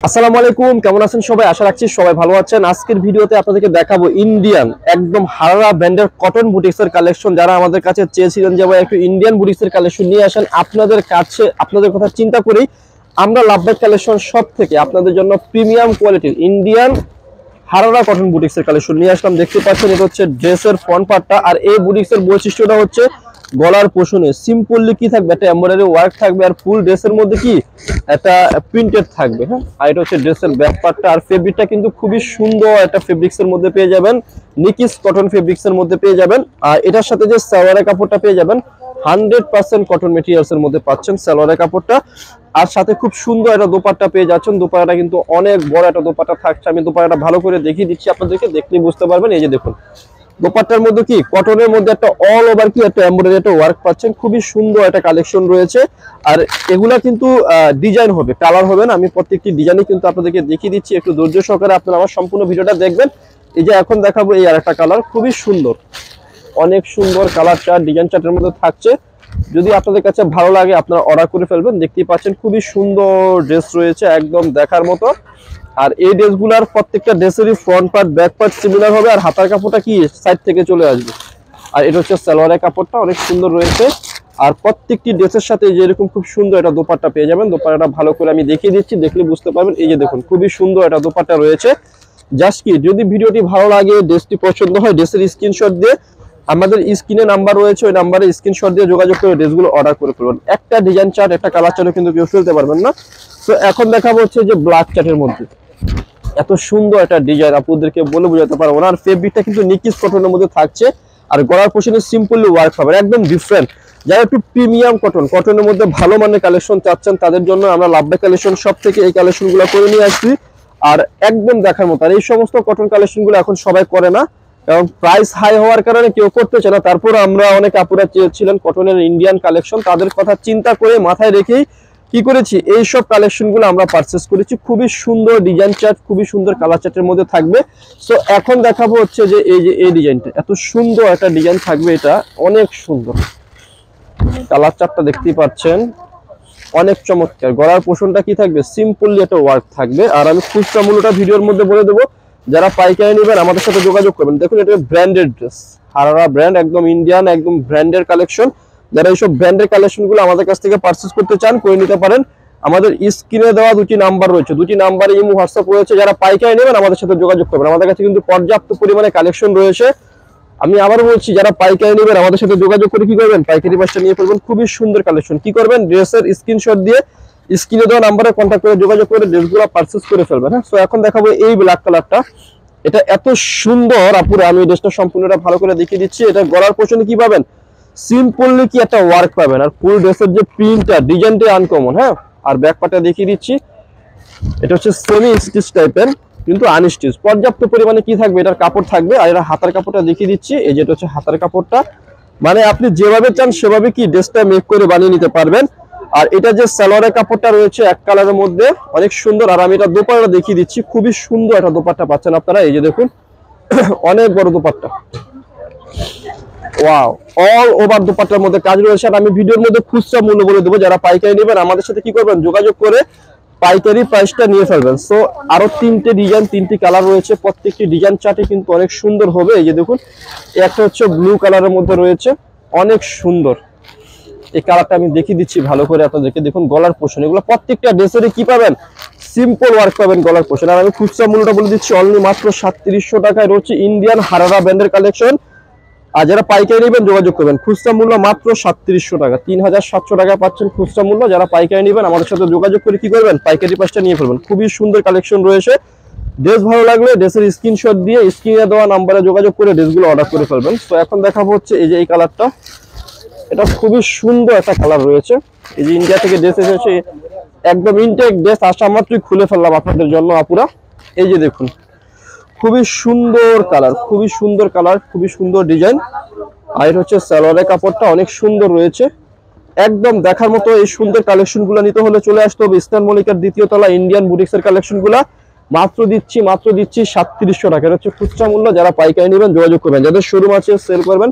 আসসালামু আলাইকুম, কেমন আছেন সবাই? আশা রাখছি সবাই ভালো আছেন। আজকের ভিডিওতে আপনাদেরকে দেখাবো ইন্ডিয়ান একদম হারারা ব্র্যান্ডের কটন বুটিক্সের কালেকশন। যারা আমাদের কাছে চেয়েছিলেন যে ভাই একটু ইন্ডিয়ান বুটিক্সের কালেকশন নিয়ে আসেন, আপনাদের কাছে আপনাদের কথা চিন্তা করেই আমরা লাভবাই কালেকশন সব থেকে আপনাদের জন্য প্রিমিয়াম কোয়ালিটির ইন্ডিয়ান হারারা কটন বুটিক্সের কালেকশন নিয়ে আসলাম। দেখতে পাচ্ছেন এটা হচ্ছে ড্রেসের ফ্রন্ট পার্টটা, আর এই বুটিক্সের বৈশিষ্ট্যটা হচ্ছে গলার পোষণে সিম্পলি কি থাকবে, একটা এমব্রয়ডারি ওয়ার্ক থাকবে, আর ফুল ড্রেসের মধ্যে কি একটা প্রিন্টেড থাকবে। হ্যাঁ, আর এটা হচ্ছে ড্রেসের ব্যাক পার্টটা, আর ফেব্রিকটা কিন্তু খুবই সুন্দর একটা ফেব্রিক্সের মধ্যে পেয়ে যাবেন, নিকিস কটন ফেব্রিক্সের মধ্যে পেয়ে যাবেন। আর এটার সাথে যে সালোয়ারের কাপড়টা পেয়ে যাবেন 100% কটন মেটেরিয়ালস এর মধ্যে পাচ্ছেন সালোয়ারের কাপড়টা, আর সাথে খুব সুন্দর একটা দোপাট্টা পেয়ে যাচ্ছেন। দোপাট্টাটা কিন্তু অনেক বড় একটা দোপাট্টা থাকছে, আমি দোপাট্টাটা ভালো করে দেখিয়ে দিচ্ছি আপনাদেরকে, দেখলেই বুঝতে পারবেন। এই যে দেখুন, দোপাট্টার মধ্যে কি কটনের মধ্যে একটা অল ওভার কি একটা এমব্রয়ডারি একটা ওয়ার্ক পাচ্ছেন, খুবই সুন্দর একটা কালেকশন রয়েছে। আর এগুলা কিন্তু ডিজাইন হবে, কালার হবে না। আমি প্রত্যেকটি ডিজাইনই কিন্তু আপনাদেরকে দেখিয়ে দিচ্ছি, একটু ধৈর্য সহকারে আপনারা আমার সম্পূর্ণ ভিডিওটা দেখবেন। এই যে এখন দেখাবো এই আরেকটা কালার, খুবই সুন্দর, অনেক সুন্দর কালার চার্ট ডিজাইন চার্টের মধ্যে থাকছে। যদি আপনাদের কাছে ভালো লাগে আপনারা অর্ডার করে ফেলবেন। দেখতেই পাচ্ছেন খুবই সুন্দর ড্রেস রয়েছে, একদম দেখার মতো। আর এই ড্রেসগুলোর প্রত্যেকটা ড্রেসেরই front part back part similar হবে, আর হাতার কাপড়টা কি সাইড থেকে চলে আসবে। আর এটা হচ্ছে সালোয়ারের কাপড়টা, অনেক সুন্দর রয়েছে। আর প্রত্যেকটি ড্রেসের সাথে যেরকম খুব সুন্দর একটা দোপাট্টা পেয়ে যাবেন। দোপাট্টাটা ভালো করে আমি দেখিয়ে দিচ্ছি, দেখলে বুঝতে পারবেন। এই যে দেখুন, খুবই সুন্দর একটা দোপাট্টা রয়েছে। জাস্ট কি যদি ভিডিওটি ভালো লাগে, ড্রেসটি পছন্দ হয়, ড্রেসের স্ক্রিনশট দিয়ে আমাদের স্ক্রিনে নাম্বার রয়েছে, ওই নাম্বারে স্ক্রিনশট দিয়ে যোগাযোগ করে ড্রেসগুলো অর্ডার করে ফেলবেন। একটা ডিজাইন চার্ট একটা কালার চার্টও কিন্তু কেউ ফেলতে পারবেন না। তো এখন দেখাবো হচ্ছে যে ব্ল্যাক চার্টের মধ্যে এত সুন্দর একটা ডিজাইন, আপনাদেরকে বলে বোঝাতে পারবো না। আর ফেব্রিকটা কিন্তু নিকিস কটনের মধ্যে থাকছে, আর গলার পোশনে সিম্পলি ওয়ার্ক হবে, একদম ডিফারেন্ট। যারা একটু প্রিমিয়াম কটনের মধ্যে ভালো মানের কালেকশন চাচ্ছেন, তাদের জন্য আমরা লাভবাই কালেকশন সব থেকে এই কালেকশনগুলো করে নিয়ে আসছি। আর একদম দেখার মতো। আর এই সমস্ত কটন কালেকশনগুলো এখন সবাই করে না, কারণ প্রাইস হাই হওয়ার কারণে কেউ করতেছে না। তারপর আমরা অনেক আপুরা চেয়েছিলেন কটনের ইন্ডিয়ান কালেকশন, তাদের কথা চিন্তা করে মাথায় রেখেই কি করেছি, এইসব কালেকশন গুলো আমরা পারচেস করেছি। খুবই সুন্দর ডিজাইন চার্ট, খুবই সুন্দর কালার চার্টের মধ্যে থাকবে। সো এখন দেখাবো হচ্ছে যে এই ডিজাইনটা, এত সুন্দর একটা ডিজাইন থাকবে, এটা অনেক সুন্দর। কালার চার্টটা দেখতেই পাচ্ছেন, অনেক চমৎকার। গলার পোষণটা কি থাকবে, সিম্পলি একটা ওয়ার্ক থাকবে। আর আমি খুচরা মূল্যটা ভিডিওর মধ্যে বলে দেবো, যারা পাইকারি নেবেন আমাদের সাথে যোগাযোগ করবেন। দেখুন, এটা ব্র্যান্ডেড ড্রেস, হারারা ব্র্যান্ড, একদম ইন্ডিয়ান, একদম ব্র্যান্ডের কালেকশন। যারা এইসব ব্র্যান্ডের কালেকশনগুলো আমাদের কাছ থেকে পারচেস করতে চান, করে নিতে পারেন। আমাদের স্ক্রিনে দেওয়া দুটি নাম্বার রয়েছে, দুটি নাম্বারে ইমো হোয়াটসঅ্যাপ রয়েছে। যারা পাইকারি নেবেন আমাদের সাথে যোগাযোগ করবেন। আমাদের কাছে কিন্তু পর্যাপ্ত পরিমাণে কালেকশন রয়েছে। আমি আবার বলছি, যারা পাইকারি নেবেন আমাদের সাথে যোগাযোগ করে কি করবেন, পাইকারি মাছটা নিয়ে ফেলবেন। খুবই সুন্দর কালেকশন। কি করবেন, ড্রেসের স্ক্রিনশট দিয়ে স্ক্রিনে দেওয়া নাম্বারে কন্ট্যাক্ট করে যোগাযোগ করে ড্রেসগুলো পারচেস করে ফেলবেন। হ্যাঁ, সো এখন দেখাবো এই ব্ল্যাক কালারটা, এটা এত সুন্দর আপুরা, আমি ড্রেসটা সম্পূর্ণটা ভালো করে দেখিয়ে দিচ্ছি। এটা গলার পোষণে কি পাবেন, সিম্পলি কি একটা ওয়ার্ক পাবেন, আর ফুল ড্রেসের যে প্রিন্টটা ডিজাইনটা আনকমন। হ্যাঁ, আর ব্যাক পার্টটা দেখিয়ে দিচ্ছি, এটা হচ্ছে সেমি স্টিচ টাইপের কিন্তু আনস্টিচ। পর্যাপ্ত পরিমাণে কি থাকবে, এটার কাপড় থাকবে। আর এটা হাতার কাপড়টা দেখিয়ে দিচ্ছি, এই যেটা হচ্ছে হাতার কাপড়টা, মানে আপনি যেভাবে চান সেভাবে কি ড্রেসটা মেক করে বানিয়ে নিতে পারবেন। আর এটা যে সালোয়ারের কাপড়টা রয়েছে এক কালারের মধ্যে, অনেক সুন্দর। আর আমি এটা দোপাট্টা দেখিয়ে দিচ্ছি, খুবই সুন্দর একটা দোপাট্টা পাচ্ছেন আপনারা। এই যে দেখুন, অনেক বড় দোপাট্টা, ওয়াও, অল ওভার দোপাট্টার মধ্যে কাজ রয়েছে। আর আমি ভিডিওর মধ্যে খুচরা মূল্য বলে দেবো, যারা পাইকারি নেবেন আমাদের সাথে কি করবেন, যোগাযোগ করে পাইকারি প্রাইসটা নিয়ে ফেলবেন। সো আরো তিনটে ডিজাইন, তিনটি কালার রয়েছে, প্রত্যেকটি ডিজাইন চার্টে কিন্তু অনেক সুন্দর হবে। এই যে দেখুন, একটা হচ্ছে ব্লু কালারের মধ্যে রয়েছে, অনেক সুন্দর। এই কালারটা আমি দেখিয়ে দিচ্ছি ভালো করে আপনাদেরকে। দেখুন গলার পোষণ, এগুলো প্রত্যেকটা ড্রেসেরই কি পাবেন, সিম্পল ওয়ার্ক পাবেন গলার পোষণ। আর আমি খুচরা মূল্যটা বলে দিচ্ছি, অনলি মাত্র 3700 টাকায় রয়েছে ইন্ডিয়ান হারারা ব্র্যান্ডের কালেকশন। আর যারা পাইকারি নেবেন যোগাযোগ করবেন। খুচরা মূল্য মাত্র 3700 টাকা, 3700 টাকায় পাচ্ছেন খুচরা মূল্য। যারা পাইকারি নেবেন আমাদের সাথে যোগাযোগ করে কি করবেন, পাইকারি প্রাইসটা নিয়ে ফেলবেন। খুবই সুন্দর কালেকশন রয়েছে। ড্রেস ভালো লাগলে ড্রেসের স্ক্রিনশট দিয়ে স্ক্রিনে দেওয়া নাম্বারে যোগাযোগ করে ড্রেসগুলো অর্ডার করে ফেলবেন। তো এখন দেখাবো হচ্ছে এই যে এই কালারটা, এটা খুবই সুন্দর একটা কালার রয়েছে। এই যে ইন্ডিয়া থেকে ড্রেস এসেছে, একদম ইনটেক ড্রেস, আসা মাত্রই খুলে ফেললাম আপনাদের জন্য আপুরা। এই যে দেখুন, খুবই সুন্দর কালার, খুবই সুন্দর কালার, খুবই সুন্দর ডিজাইন। আর এটা হচ্ছে সালোয়ারের কাপড়টা, অনেক সুন্দর রয়েছে, একদম দেখার মতো। এই সুন্দর কালেকশনগুলো নিতে হলে চলে আসতে হবে ইস্টার্ন মল্লিকার দ্বিতীয় তলা, ইন্ডিয়ান বুটিক্সের কালেকশনগুলো মাত্র দিচ্ছি 3700 টাকা। এটা হচ্ছে খুচরা মূল্য। যারা পাইকারি নেবেন যোগাযোগ করবেন। যাদের শোরুম আছে সেল করবেন,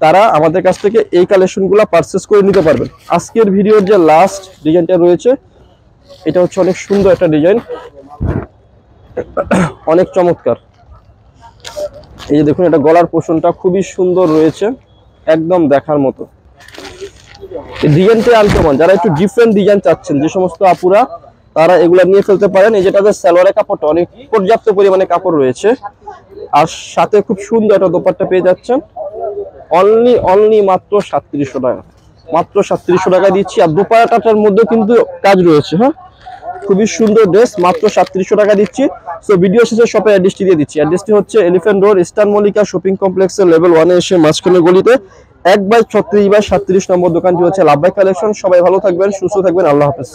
তারা আমাদের কাছ থেকে এই কালেকশনগুলো পারচেস করে নিতে পারবেন। আজকের ভিডিওর যে লাস্ট ডিজাইনটা রয়েছে, এটা হচ্ছে অনেক সুন্দর একটা ডিজাইন, অনেক চমৎকার। এই যে দেখুন, এটা গলার পোর্শনটা খুবই সুন্দর রয়েছে, একদম দেখার মতো। ডিজাইনটা আনকমন, যারা একটু ডিফারেন্ট ডিজাইন চাচ্ছেন যে সমস্ত আপুরা, তারা এগুলা নিয়ে ফেলতে পারেন। এই যেটাতে সালোয়ারের কাপড়টা অনেক পর্যাপ্ত পরিমাণে কাপড় রয়েছে, আর সাথে খুব সুন্দর একটা দোপাট্টা পেয়ে যাচ্ছেন। অনলি মাত্র 3700 টাকা, মাত্র 3700 টাকা দিচ্ছি। আর দোপাট্টাটার মধ্যে কিন্তু কাজ রয়েছে। হ্যাঁ, খুবই সুন্দর ড্রেস, মাত্র 3700 টাকা দিচ্ছি। সো ভিডিও শেষে শপের অ্যাড্রেসটি দিয়ে দিচ্ছি। অ্যাড্রেসটি হচ্ছে elephant road, eastern Mallika shopping কমপ্লেক্সের লেভেল 1 এ এসে মাঝখানের গলিতে 1/36/37 নম্বর দোকানটি হচ্ছে লাভবাই কালেকশন। সবাই ভালো থাকবেন, সুস্থ থাকবেন, আল্লাহ হাফেজ।